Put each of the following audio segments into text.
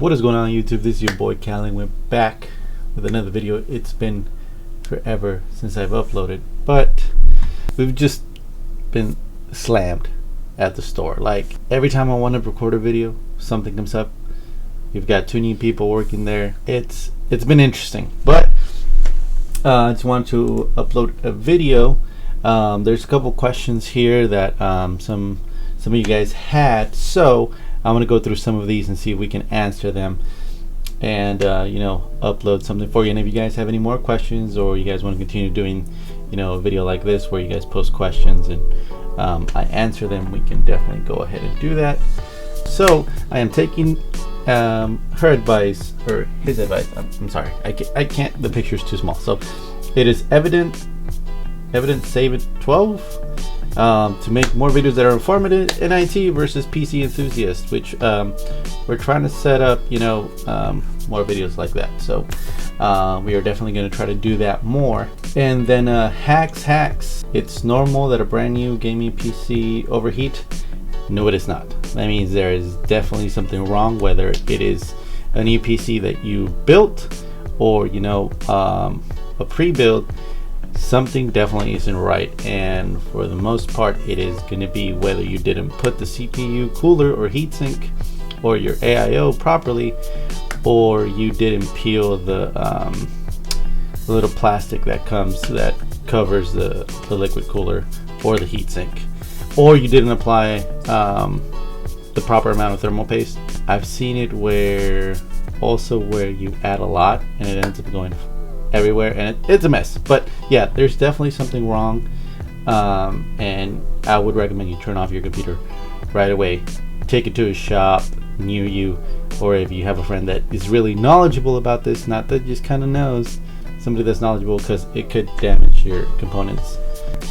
What is going on YouTube? This is your boy Callie. We're back with another video. It's been forever since I've uploaded, but we've just been slammed at the store. Like every time I want to record a video, something comes up. We've got 2 new people working there. It's been interesting, but I just wanted to upload a video. There's a couple questions here that some of you guys had, so I'm gonna go through some of these and see if we can answer them, and upload something for you. And if you guys have any more questions, or you guys want to continue doing a video like this where you guys post questions and I answer them, we can definitely go ahead and do that. So I am taking her advice, or his advice. I'm sorry, I can't, the picture's too small. So it is evidence save it 12 to make more videos that are informative in IT versus PC enthusiasts, which we're trying to set up more videos like that. So we are definitely going to try to do that more. And then hacks, it's normal that a brand new gaming PC overheat. No, it is not. That means there is definitely something wrong, whether it is a new PC that you built or a pre-built. Something definitely isn't right, and for the most part it is going to be whether you didn't put the CPU cooler or heatsink or your AIO properly, or you didn't peel the little plastic that covers the liquid cooler or the heatsink, or you didn't apply the proper amount of thermal paste. I've seen it where you add a lot and it ends up going everywhere, and it's a mess. But yeah, there's definitely something wrong, and I would recommend you turn off your computer right away. Take it to a shop near you, or if you have a friend that is really knowledgeable about this, not that just kind of knows, somebody that's knowledgeable, because it could damage your components.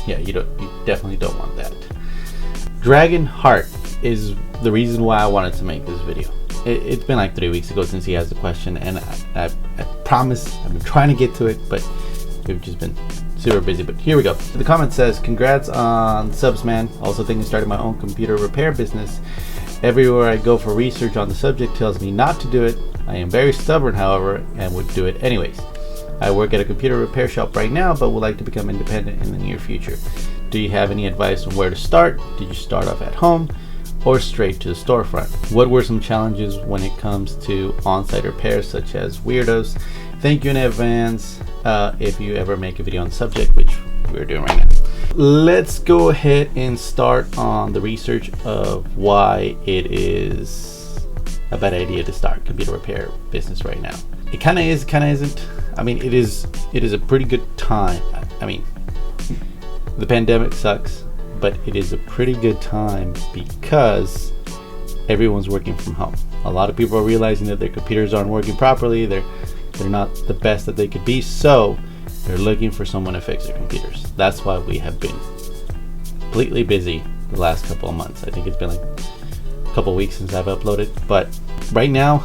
Yeah, you definitely don't want that. Dragon Heart is the reason why I wanted to make this video. It's been like 3 weeks ago since he has the question, and I promise I've been trying to get to it, but we've just been super busy. But here we go. The comment says, congrats on subs, man. Also thinking of starting my own computer repair business. Everywhere I go for research on the subject tells me not to do it. I am very stubborn, however, and would do it anyways. I work at a computer repair shop right now, but would like to become independent in the near future. Do you have any advice on where to start? Did you start off at home or straight to the storefront? What were some challenges when it comes to on-site repairs, such as weirdos? Thank you in advance if you ever make a video on the subject, which we're doing right now. Let's go ahead and start on the research of why it is a bad idea to start computer repair business right now. It kind of is, kind of isn't. I mean, it is a pretty good time. I mean, the pandemic sucks, but it is a pretty good time because everyone's working from home. A lot of people are realizing that their computers aren't working properly. They're not the best that they could be, so they're looking for someone to fix their computers. That's why we have been completely busy the last couple of months. I think it's been like a couple of weeks since I've uploaded, but right now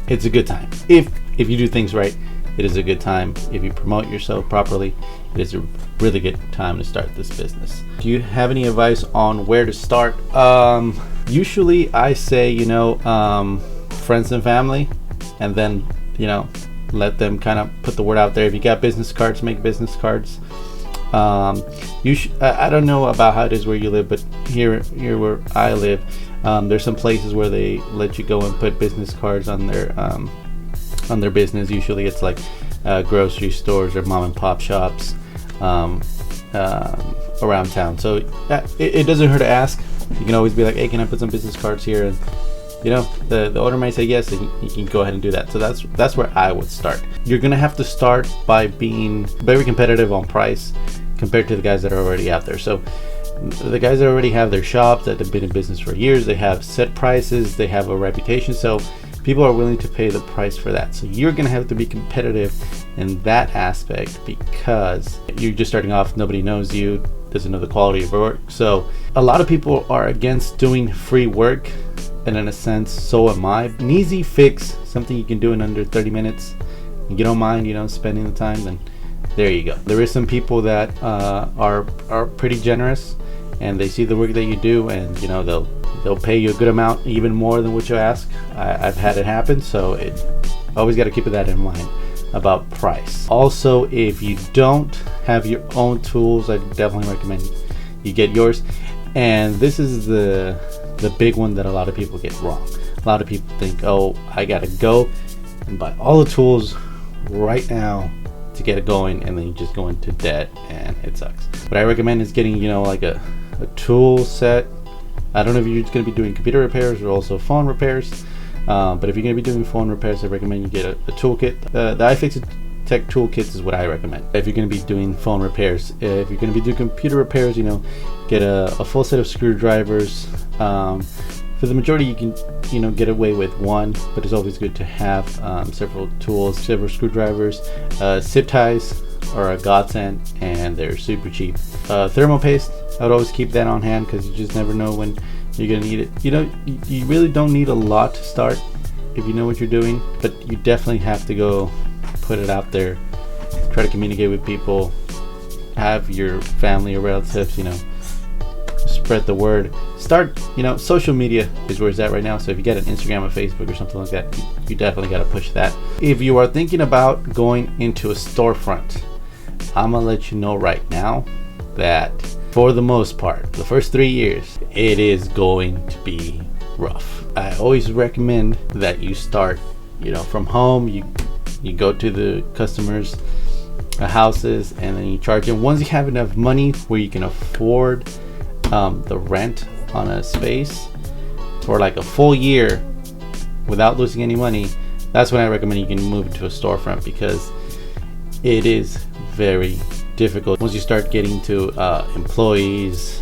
it's a good time. If you do things right, it is a good time. If you promote yourself properly, it is a really good time to start this business. Do you have any advice on where to start? Usually I say, friends and family, and then, let them kind of put the word out there. If you got business cards, make business cards. I don't know about how it is where you live, but here where I live, there's some places where they let you go and put business cards on their business. Usually it's like grocery stores or mom and pop shops around town. So it doesn't hurt to ask. You can always be like, hey, can I put some business cards here? And the owner might say yes, and you can go ahead and do that. So that's where I would start. You're gonna have to start by being very competitive on price compared to the guys that are already out there. So the guys that already have their shops, that have been in business for years, they have set prices, they have a reputation, so people are willing to pay the price for that. So you're gonna have to be competitive in that aspect, because you're just starting off, nobody knows you, doesn't know the quality of work. So a lot of people are against doing free work, and in a sense, so am I. An easy fix, something you can do in under 30 minutes, and you don't mind, spending the time, then there you go. There is some people that are pretty generous and they see the work that you do, and they'll pay you a good amount, even more than what you ask. I've had it happen, so it always got to keep that in mind about price. Also, if you don't have your own tools, I definitely recommend you get yours. And this is the big one that a lot of people get wrong. A lot of people think, oh, I gotta go and buy all the tools right now to get it going, and then you just go into debt and it sucks. What I recommend is getting like a tool set. I don't know if you're going to be doing computer repairs or also phone repairs, but if you're going to be doing phone repairs, I recommend you get a toolkit. The iFixit Tech toolkits is what I recommend if you're going to be doing phone repairs. If you're going to be doing computer repairs, get a full set of screwdrivers. For the majority, you can get away with one, but it's always good to have several tools, several screwdrivers. Zip ties are a godsend, and they're super cheap. Thermal paste, I would always keep that on hand because you just never know when you're gonna need it. You really don't need a lot to start if you know what you're doing, but you definitely have to go put it out there, try to communicate with people, have your family or relatives, spread the word. Start, social media is where it's at right now. So if you get an Instagram or Facebook or something like that, you definitely got to push that. If you are thinking about going into a storefront, I'm gonna let you know right now that for the most part, the first 3 years, it is going to be rough. I always recommend that you start, from home. You go to the customers' houses, and then you charge them. Once you have enough money where you can afford the rent on a space for like a full year without losing any money, that's when I recommend you can move to a storefront, because it is very difficult once you start getting to employees.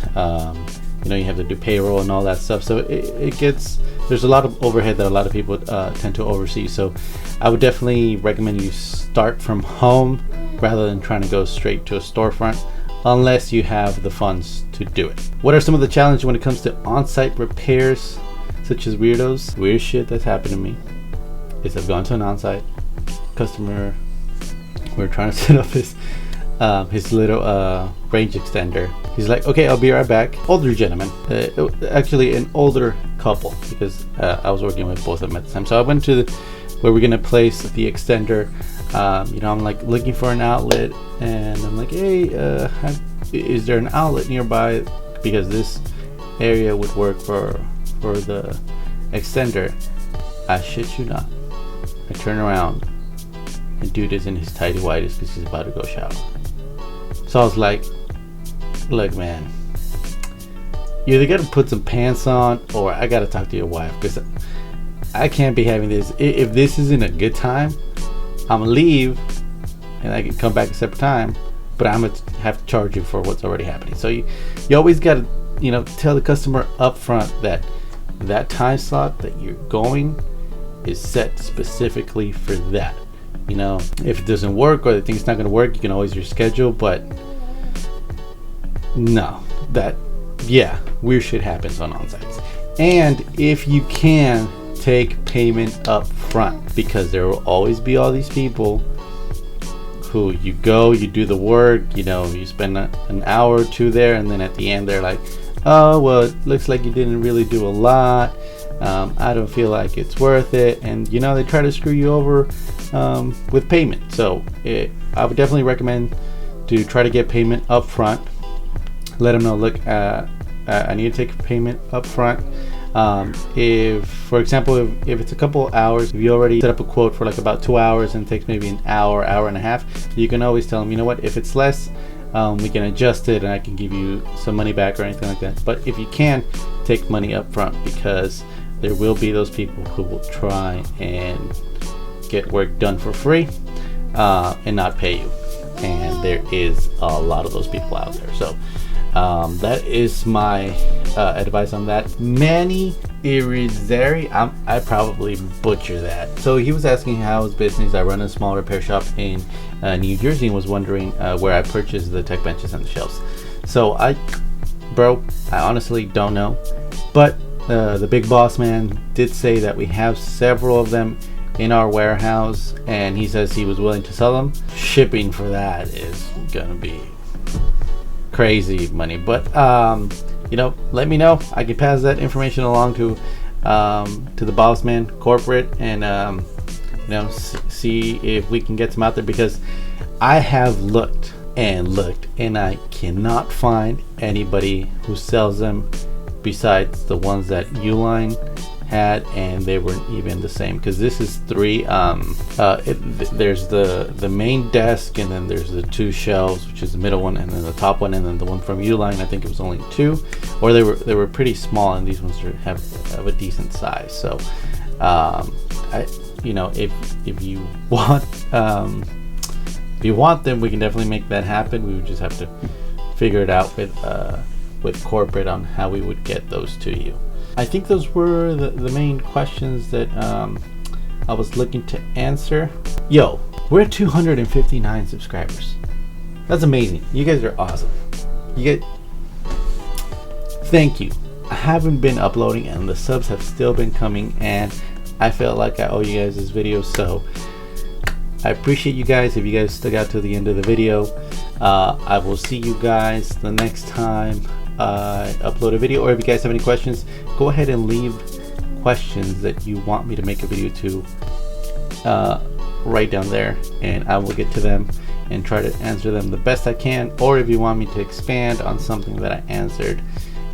You have to do payroll and all that stuff, so there's a lot of overhead that a lot of people tend to oversee. So I would definitely recommend you start from home rather than trying to go straight to a storefront, unless you have the funds to do it. What are some of the challenges when it comes to on-site repairs, such as weird shit that's happened to me? Is I've gone to an on-site customer, we're trying to set up his little range extender. He's like, okay, I'll be right back. Older gentleman, actually an older couple, because I was working with both of them at the time. So I went to where we're gonna place the extender. I'm like looking for an outlet, and I'm like, hey, is there an outlet nearby? Because this area would work for the extender. I shit you not. I turn around, and dude is in his tighty whities because he's about to go shower. So I was like, look, man, you either gotta put some pants on, or I gotta talk to your wife, because I can't be having this. If this isn't a good time, I'm gonna leave and I can come back a separate time, but I'm gonna have to charge you for what's already happening. So you always gotta tell the customer up front that time slot that you're going is set specifically for that. If it doesn't work or they think it's not gonna work, you can always reschedule. But no, weird shit happens on on-sites. And if you can, take payment up front, because there will always be all these people who you do the work, you spend an hour or two there, and then at the end they're like, oh, well, it looks like you didn't really do a lot. I don't feel like it's worth it. And they try to screw you over with payment. So I would definitely recommend to try to get payment up front. Let them know, look, I need to take payment up front. If, for example, if it's a couple hours, if you already set up a quote for like about 2 hours and it takes maybe an hour and a half, you can always tell them, what, if it's less, we can adjust it and I can give you some money back or anything like that. But if you can, take money up front, because there will be those people who will try and get work done for free and not pay you. And there is a lot of those people out there. So that is my advice on that. Manny Irizarry, I probably butcher that. So he was asking how his business. I run a small repair shop in New Jersey, and was wondering where I purchased the tech benches and the shelves. So I honestly don't know, but the big boss man did say that we have several of them in our warehouse, and he says he was willing to sell them. Shipping for that is gonna be crazy money, but let me know. I can pass that information along to the boss man corporate, and see if we can get some out there, because I have looked and I cannot find anybody who sells them besides the ones that Uline had, and they weren't even the same, because this is 3. There's the main desk, and then there's the 2 shelves, which is the middle one, and then the top one, and then the one from Uline, I think it was only 2, or they were pretty small, and these ones have a decent size. So if you want them, we can definitely make that happen. We would just have to figure it out with corporate on how we would get those to you. I think those were the main questions that I was looking to answer. Yo, we're at 259 subscribers. That's amazing. You guys are awesome. Thank you. I haven't been uploading, and the subs have still been coming, and I felt like I owe you guys this video, so I appreciate you guys. If you guys stuck out to the end of the video, I will see you guys the next time I upload a video. Or if you guys have any questions, go ahead and leave questions that you want me to make a video to right down there, and I will get to them and try to answer them the best I can. Or if you want me to expand on something that I answered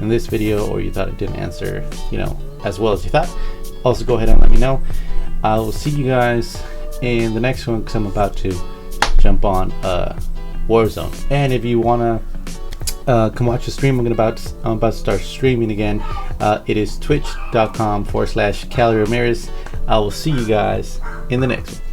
in this video, or you thought I didn't answer as well as you thought, also go ahead and let me know. I will see you guys in the next one, because I'm about to jump on Warzone. And if you wanna come watch the stream, I'm about to start streaming again. It is twitch.com/Cali Ramirez. I will see you guys in the next one.